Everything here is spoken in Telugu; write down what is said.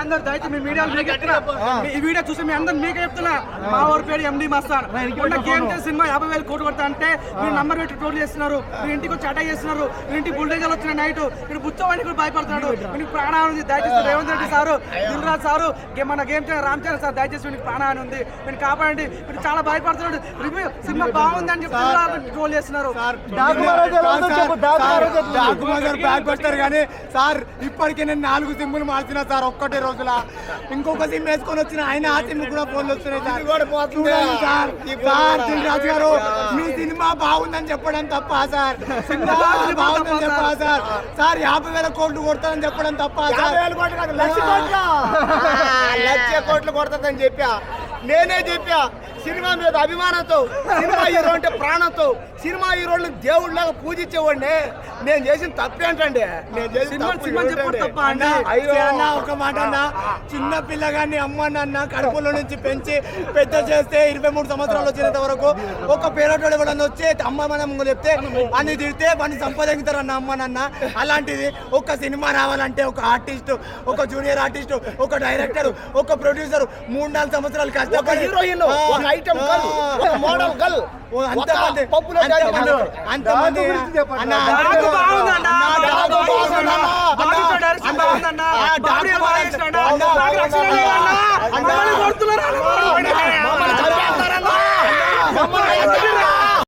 మీరందరూ దయచేసి మీ మీడియా మీకు చెప్తున్నా, ఈ వీడియో చూసి మీ అందరూ మీకే చెప్తున్నా, మా ఊరి పేరు ఎండి మస్తాన్. గేమ్ చేసి సినిమా 50,000 కోట్లు కొడతా అంటే మీరు నంబర్ పెట్టి టోల్ చేస్తున్నారు, మీ ఇంటికి వచ్చి అటాక్ చేస్తున్నారు, మీ ఇంటికి బుల్డేజర్లు వచ్చిన నైట్ మీరు బుచ్చవాడిని కూడా భయపడుతున్నాడు. మీకు ప్రాణాన్ని ఉంది, దయచేసి రేవంత్ రెడ్డి సారు, దిల్రాజ్ సారు, మన గేమ్ రామ్ చరణ్ సార్, దయచేసి మీకు ప్రాణాన్ని ఉంది, మీరు కాపాడండి. మీరు చాలా భయపడుతున్నాడు, రివ్యూ సినిమా బాగుంది అని చెప్పి ట్రోల్ చేస్తున్నారు. కానీ సార్ ఇప్పటికే నేను 4 సిమ్ములు మార్చిన సార్ ఒక్కటే రోజుల. ఇంకొక సిమ్ వేసుకొని వచ్చిన ఆయన ఆ సిమ్ కూడా ఫోన్లు వస్తున్నాయి సార్. దిల్రాజు గారు మీ సినిమా బాగుందని చెప్పడం తప్ప సార్, సినిమా బాగుందని చెప్పా సార్. సార్ 50,000 కోట్లు కొడతానని చెప్పడం తప్ప సార్. 1,00,000 కోట్లు కొడతాదని చెప్పా, నేనే చెప్పా. సినిమా మీద అభిమానంతో, సినిమా హీరో అంటే ప్రాణంతో, సినిమా హీరోని దేవుడిలాగా పూజించేవాడిని. నేను చేసిన తప్పేంటండి? నేను చేసిన ఒక మాట అన్న, చిన్న పిల్లగాన్ని అమ్మనన్న కడుపులో నుంచి పెంచి పెద్ద చేస్తే 23 సంవత్సరాలు వచ్చినంత వరకు ఒక పేరోటోడు ఎవడన్నా వచ్చి అమ్మ మనం చెప్తే అన్ని తిడితే వాడిని సంపాదించుతారన్న అమ్మనన్న. అలాంటిది ఒక సినిమా రావాలంటే ఒక ఆర్టిస్ట్, ఒక జూనియర్ ఆర్టిస్ట్, ఒక డైరెక్టర్, ఒక ప్రొడ్యూసర్ 3-4 సంవత్సరాలు కష్టపడి హీరోయిన్, ఒక ఐటమ్ గర్ల్, ఒక మోడల్ గర్ల్, అంతమంది బాగుందన్న